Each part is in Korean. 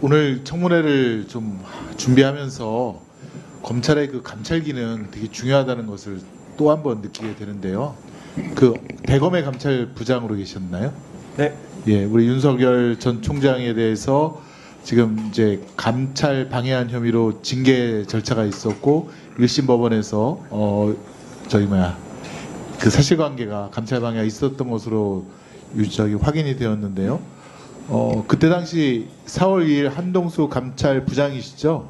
오늘 청문회를 좀 준비하면서 검찰의 그 감찰 기능 되게 중요하다는 것을 또 한 번 느끼게 되는데요. 그 대검의 감찰부장으로 계셨나요? 네. 예, 우리 윤석열 전 총장에 대해서 지금 이제 감찰 방해한 혐의로 징계 절차가 있었고 1심 법원에서 그 사실관계가 감찰 방해가 있었던 것으로 확인이 되었는데요. 그때 당시 4월 2일 한동수 감찰부장이시죠?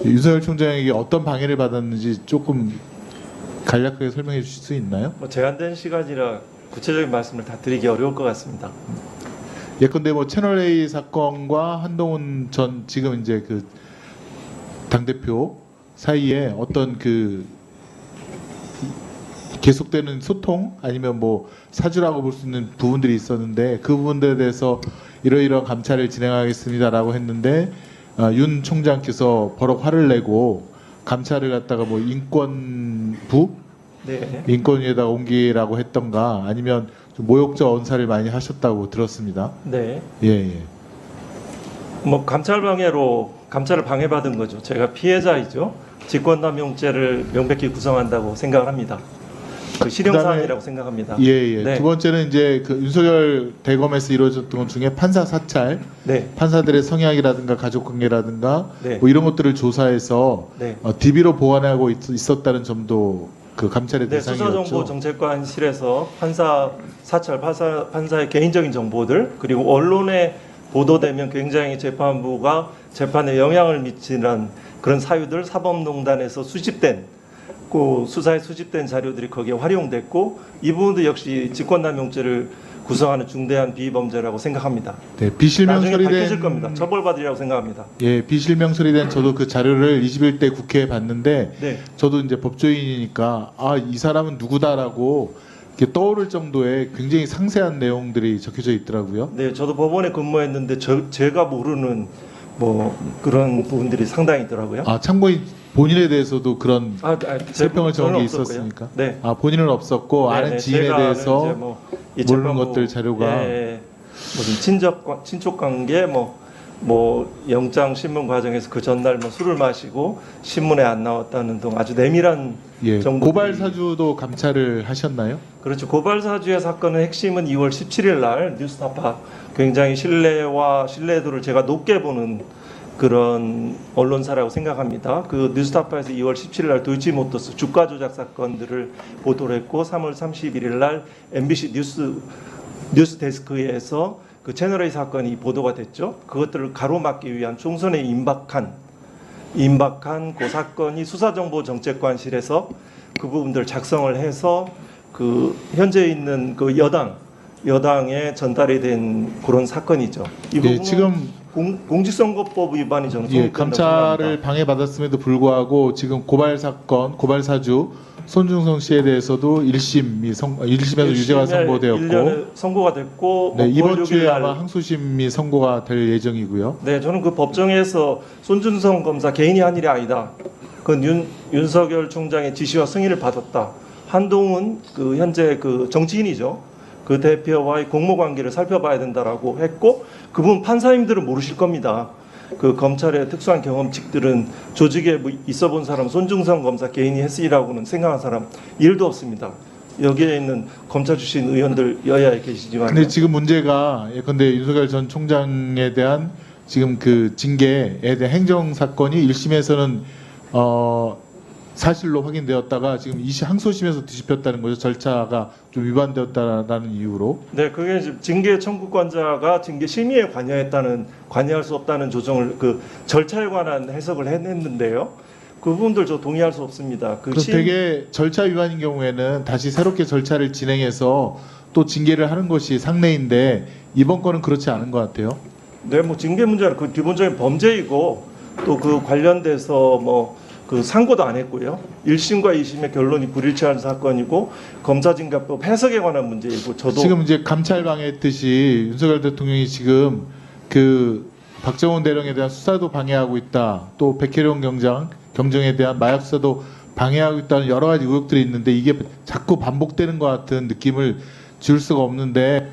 윤석열 총장에게 어떤 방해를 받았는지 조금 간략하게 설명해 주실 수 있나요? 제한된 시간이라 구체적인 말씀을 다 드리기 어려울 것 같습니다. 예컨대 채널A 사건과 한동훈 전 지금 이제 그 당대표 사이에 어떤 그 계속되는 소통 아니면 사주라고 볼 수 있는 부분들이 있었는데 그 부분들에 대해서 이러이러한 감찰을 진행하겠습니다라고 했는데 윤 총장께서 버럭 화를 내고 감찰을 갖다가 인권부 네. 인권위에다가 옮기라고 했던가 아니면 좀 모욕적 언사를 많이 하셨다고 들었습니다. 네. 예. 감찰 방해로 감찰을 방해받은 거죠. 제가 피해자이죠. 직권남용죄를 명백히 구성한다고 생각을 합니다. 그 실형 사안이라고 생각합니다. 예. 네. 두 번째는 이제 그 윤석열 대검에서 이루어졌던 것 중에 판사 사찰, 네. 판사들의 성향이라든가 가족관계라든가 네. 이런 것들을 조사해서 네. DB로 보완하고 있었다는 점도 그 감찰의 네, 대상이었죠. 수사정보정책관실에서 판사 사찰, 판사의 개인적인 정보들 그리고 언론에 보도되면 굉장히 재판부가 재판에 영향을 미치는 그런 사유들 사법농단에서 수집된 수사에 수집된 자료들이 거기에 활용됐고 이 부분도 역시 직권남용죄를 구성하는 중대한 비범죄라고 생각합니다. 네, 비실명 나중에 처리된 밝혀질 겁니다. 처벌받으리라고 생각합니다. 예, 비실명 처리된 저도 그 자료를 21대 국회에 봤는데 네. 저도 이제 법조인이니까 이 사람은 누구다라고 이렇게 떠오를 정도의 굉장히 상세한 내용들이 적혀져 있더라고요. 네, 저도 법원에 근무했는데 제가 모르는 그런 부분들이 상당히 있더라고요. 참고인 본인에 대해서도 그런 설명을 적은 게 없었고요. 있었습니까? 네. 본인은 없었고 아는 지인에 대해서 모르는 것들 자료가 무슨 친족 관계 영장 신문 과정에서 그 전날 술을 마시고 신문에 안 나왔다는 등 아주 내밀한 정보. 고발 사주도 감찰을 하셨나요? 그렇죠. 고발 사주의 사건의 핵심은 2월 17일 날 뉴스타파 굉장히 신뢰도를 제가 높게 보는 그런 언론사라고 생각합니다. 그 뉴스타파에서 2월 17일 날 도이치모터스 주가 조작 사건들을 보도를 했고 3월 31일 날 MBC 뉴스 데스크에서 그 채널A 사건이 보도가 됐죠. 그것들을 가로막기 위한 총선에 임박한 그 사건이 수사정보정책관실에서 그 부분들 작성을 해서 그 현재 있는 그 여당에 전달이 된 그런 사건이죠. 이 부분은 지금 공직선거법 위반이 저는 성립된다고 감찰을 생각합니다. 방해받았음에도 불구하고 지금 고발 사주 손중성 씨에 대해서도 1심에서 유죄가 선고되었고 1년에 선고가 됐고 이번 주에 아마 항소심이 선고가 될 예정이고요. 네, 저는 그 법정에서 손준성 검사 개인이 한 일이 아니다. 그 윤석열 총장의 지시와 승인을 받았다. 한동훈 그 현재 그 정치인이죠. 그 대표와의 공모관계를 살펴봐야 된다라고 했고 그분 판사님들은 모르실 겁니다. 그 검찰의 특수한 경험칙들은 조직에 있어 본 사람 손중성 검사 개인이 했으리라고는 생각한 사람 1도 없습니다. 여기에 있는 검찰 출신 의원들 여야에 계시지만 근데 지금 문제가 예컨대 윤석열 전 총장에 대한 지금 그 징계에 대한 행정 사건이 1심에서는 사실로 확인되었다가 지금 항소심에서 뒤집혔다는 거죠. 절차가 좀 위반되었다라는 이유로. 네, 그게 징계 청구권자가 징계 심의에 관여할 수 없다는 조정을 그 절차에 관한 해석을 했는데요. 그 부분들 저 동의할 수 없습니다. 그럼 되게 절차 위반인 경우에는 다시 새롭게 절차를 진행해서 또 징계를 하는 것이 상례인데 이번 건은 그렇지 않은 것 같아요. 네, 징계 문제는 그 기본적인 범죄이고 또 그 관련돼서 그 상고도 안 했고요. 1심과 2심의 결론이 불일치한 사건이고 검사징계법 해석에 관한 문제이고 저도 지금 이제 감찰 방해했듯이 윤석열 대통령이 지금 그 박정훈 대령에 대한 수사도 방해하고 있다. 또 백혜령 경정에 대한 마약 수사도 방해하고 있다는 여러 가지 의혹들이 있는데 이게 자꾸 반복되는 것 같은 느낌을 줄 수가 없는데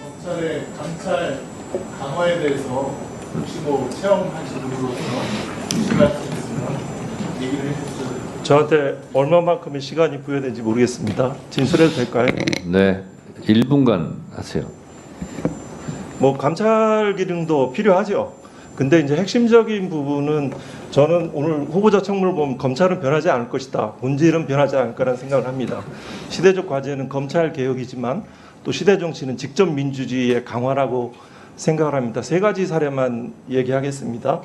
검찰의 감찰 강화에 대해서 혹시 뭐 체험하신 분으로서 무슨 말씀 있으면 얘기를 해주세요. 저한테 얼마만큼의 시간이 부여된지 모르겠습니다. 진술해도 될까요? 네, 1분간 하세요. 뭐 감찰 기능도 필요하죠. 근데 이제 핵심적인 부분은 저는 오늘 후보자 청문을 보면 검찰은 변하지 않을 것이다. 본질은 변하지 않을 거라는 생각을 합니다. 시대적 과제는 검찰 개혁이지만 또 시대 정치는 직접 민주주의의 강화라고 생각을 합니다. 세 가지 사례만 얘기하겠습니다.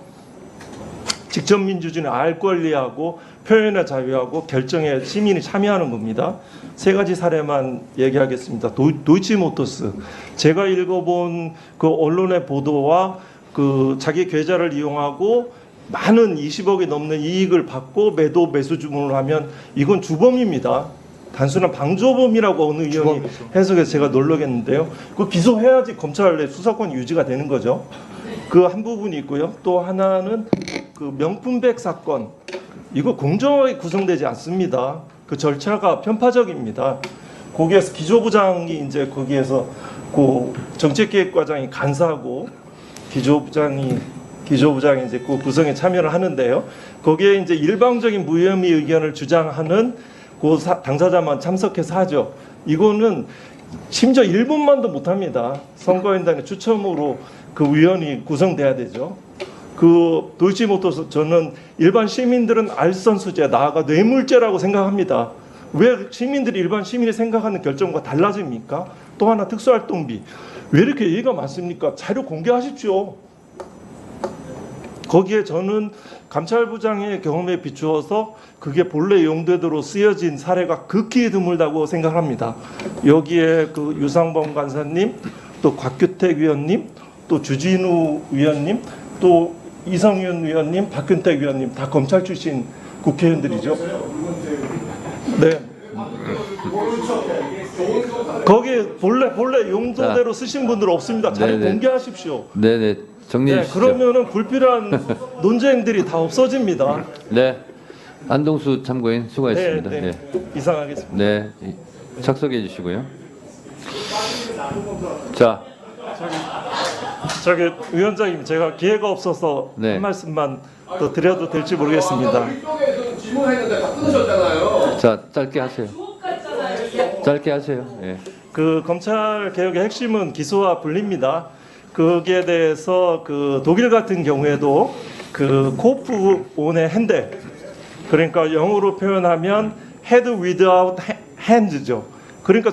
직접 민주주의는 알 권리하고 표현의 자유하고 결정에 시민이 참여하는 겁니다. 세 가지 사례만 얘기하겠습니다. 도이치모터스, 제가 읽어본 그 언론의 보도와 그 자기 계좌를 이용하고 많은 20억이 넘는 이익을 받고 매수 주문을 하면 이건 주범입니다. 단순한 방조범이라고 어느 의원이 주범이죠. 해석해서 제가 놀라겠는데요. 그 기소해야지 검찰 내 수사권이 유지가 되는 거죠. 그 한 부분이 있고요. 또 하나는 그 명품백 사건, 이거 공정하게 구성되지 않습니다. 그 절차가 편파적입니다. 거기에서 기조부장이 이제 거기에서 그 정책기획과장이 간사하고 기조부장이 이제 그 구성에 참여를 하는데요. 거기에 이제 일방적인 무혐의 의견을 주장하는 그 당사자만 참석해서 하죠. 이거는 심지어 1분만도 못합니다. 선거인단의 추첨으로 그 위원이 구성돼야 되죠. 그 도이치모터스, 저는 일반 시민들은 알선수재, 나아가 뇌물죄라고 생각합니다. 왜 시민들이 일반 시민이 생각하는 결정과 달라집니까? 또 하나 특수활동비, 왜 이렇게 얘기가 많습니까? 자료 공개하십시오. 거기에 저는 감찰부장의 경험에 비추어서 그게 본래 용도대로 쓰여진 사례가 극히 드물다고 생각합니다. 여기에 그 유상범 간사님, 또 곽규택 위원님, 또 주진우 위원님, 또 이성윤 위원님, 박균택 위원님 다 검찰 출신 국회의원들이죠. 네. 거기에 본래 용도대로 쓰신 분들 없습니다. 자료 네네. 공개하십시오. 네네, 정리해 네, 주시죠. 그러면은 불필요한 논쟁들이 다 없어집니다. 네, 안동수 참고인 수고하셨습니다. 네, 네, 네. 이상하겠습니다. 네, 착석해 주시고요. 자, 저기 위원장님, 제가 기회가 없어서 네. 한 말씀만 더 드려도 될지 모르겠습니다. 일동에서 질문했는데 다 끊으셨잖아요. 자, 짧게 하세요. 짧게 하세요. 예. 그 검찰 개혁의 핵심은 기소와 분리입니다. 거기에 대해서 그 독일 같은 경우에도 그 코프 온의 핸드, 그러니까 영어로 표현하면 head without hands죠. 그러니까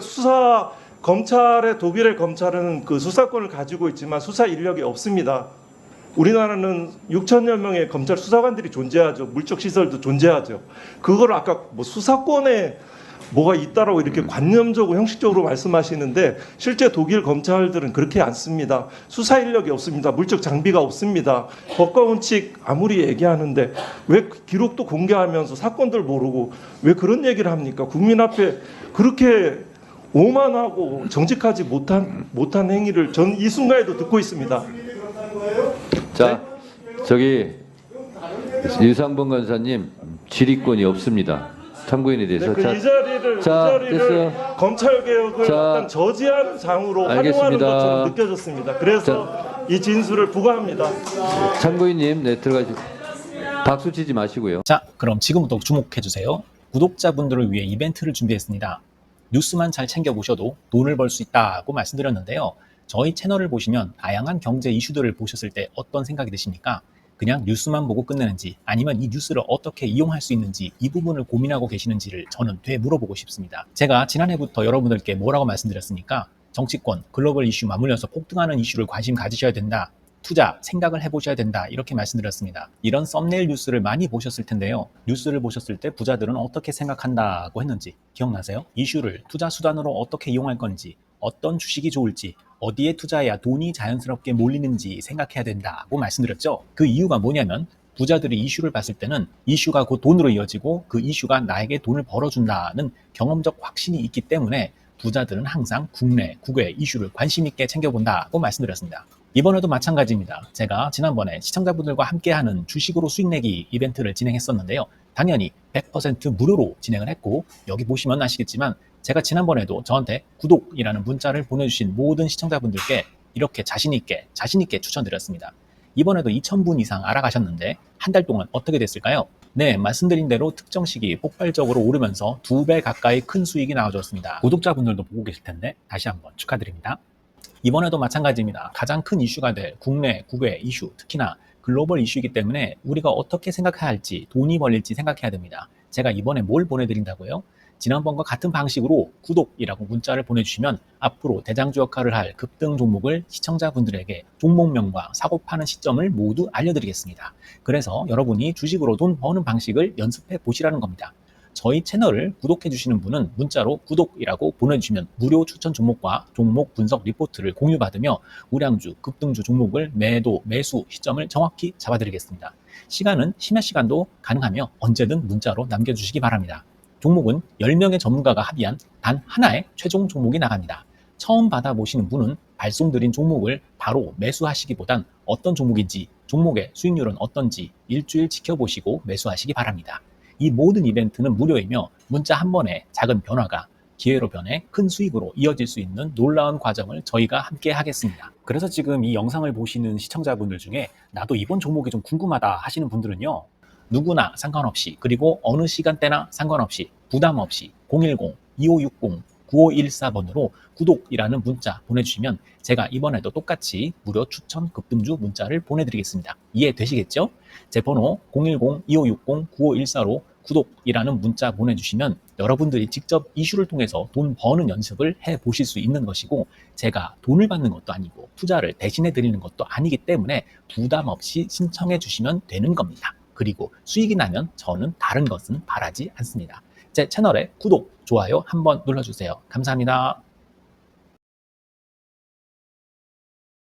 검찰의, 독일의 검찰은 그 수사권을 가지고 있지만 수사 인력이 없습니다. 우리나라는 6천여 명의 검찰 수사관들이 존재하죠. 물적 시설도 존재하죠. 그걸 아까 뭐 수사권에 뭐가 있다라고 이렇게 관념적으로 형식적으로 말씀하시는데 실제 독일 검찰들은 그렇게 않습니다. 수사 인력이 없습니다. 물적 장비가 없습니다. 법과 원칙 아무리 얘기하는데 왜 기록도 공개하면서 사건들 모르고 왜 그런 얘기를 합니까? 국민 앞에 그렇게 오만하고 정직하지 못한 행위를 전 이 순간에도 듣고 있습니다. 자, 저기 유상범 간사님 질의권이 없습니다. 참고인에 대해서. 네, 이 자리를 됐어요. 검찰 개혁을 자, 약간 저지하는 장으로 활용하는 알겠습니다. 것처럼 느껴졌습니다. 그래서 이 진술을 부과합니다. 참고인님, 네, 들어가시고. 박수 치지 마시고요. 자, 그럼 지금부터 주목해주세요. 구독자분들을 위해 이벤트를 준비했습니다. 뉴스만 잘 챙겨보셔도 돈을 벌 수 있다고 말씀드렸는데요. 저희 채널을 보시면 다양한 경제 이슈들을 보셨을 때 어떤 생각이 드십니까? 그냥 뉴스만 보고 끝내는지, 아니면 이 뉴스를 어떻게 이용할 수 있는지, 이 부분을 고민하고 계시는지를 저는 되물어보고 싶습니다. 제가 지난해부터 여러분들께 뭐라고 말씀드렸습니까? 정치권, 글로벌 이슈 맞물려서 폭등하는 이슈를 관심 가지셔야 된다. 투자, 생각을 해보셔야 된다. 이렇게 말씀드렸습니다. 이런 썸네일 뉴스를 많이 보셨을 텐데요. 뉴스를 보셨을 때 부자들은 어떻게 생각한다고 했는지 기억나세요? 이슈를 투자 수단으로 어떻게 이용할 건지, 어떤 주식이 좋을지, 어디에 투자해야 돈이 자연스럽게 몰리는지 생각해야 된다고 말씀드렸죠. 그 이유가 뭐냐면 부자들이 이슈를 봤을 때는 이슈가 곧 돈으로 이어지고 그 이슈가 나에게 돈을 벌어준다는 경험적 확신이 있기 때문에 부자들은 항상 국내, 국외 이슈를 관심 있게 챙겨본다고 말씀드렸습니다. 이번에도 마찬가지입니다. 제가 지난번에 시청자분들과 함께하는 주식으로 수익 내기 이벤트를 진행했었는데요. 당연히 100% 무료로 진행을 했고, 여기 보시면 아시겠지만 제가 지난번에도 저한테 구독이라는 문자를 보내주신 모든 시청자분들께 이렇게 자신 있게 추천드렸습니다. 이번에도 2,000분 이상 알아가셨는데 한 달 동안 어떻게 됐을까요? 네, 말씀드린 대로 특정 시기 폭발적으로 오르면서 2배 가까이 큰 수익이 나와줬습니다. 구독자분들도 보고 계실 텐데 다시 한번 축하드립니다. 이번에도 마찬가지입니다. 가장 큰 이슈가 될 국내, 국외 이슈, 특히나 글로벌 이슈이기 때문에 우리가 어떻게 생각해야 할지, 돈이 벌릴지 생각해야 됩니다. 제가 이번에 뭘 보내드린다고요? 지난번과 같은 방식으로 구독이라고 문자를 보내주시면 앞으로 대장주 역할을 할 급등 종목을 시청자분들에게 종목명과 사고 파는 시점을 모두 알려드리겠습니다. 그래서 여러분이 주식으로 돈 버는 방식을 연습해 보시라는 겁니다. 저희 채널을 구독해 주시는 분은 문자로 구독이라고 보내주시면 무료 추천 종목과 종목 분석 리포트를 공유받으며 우량주, 급등주 종목을 매도, 매수 시점을 정확히 잡아드리겠습니다. 시간은 심야 시간도 가능하며 언제든 문자로 남겨주시기 바랍니다. 종목은 10명의 전문가가 합의한 단 하나의 최종 종목이 나갑니다. 처음 받아보시는 분은 발송드린 종목을 바로 매수하시기보단 어떤 종목인지, 종목의 수익률은 어떤지 일주일 지켜보시고 매수하시기 바랍니다. 이 모든 이벤트는 무료이며 문자 한 번에 작은 변화가 기회로 변해 큰 수익으로 이어질 수 있는 놀라운 과정을 저희가 함께 하겠습니다. 그래서 지금 이 영상을 보시는 시청자분들 중에 나도 이번 종목이 좀 궁금하다 하시는 분들은요. 누구나 상관없이 그리고 어느 시간대나 상관없이 부담 없이 010-2560-9514번으로 구독이라는 문자 보내주시면 제가 이번에도 똑같이 무료 추천 급등주 문자를 보내드리겠습니다. 이해되시겠죠? 제 번호 010-2560-9514로 구독이라는 문자 보내주시면 여러분들이 직접 이슈를 통해서 돈 버는 연습을 해보실 수 있는 것이고 제가 돈을 받는 것도 아니고 투자를 대신해 드리는 것도 아니기 때문에 부담 없이 신청해 주시면 되는 겁니다. 그리고 수익이 나면 저는 다른 것은 바라지 않습니다. 제 채널에 구독, 좋아요 한번 눌러주세요. 감사합니다.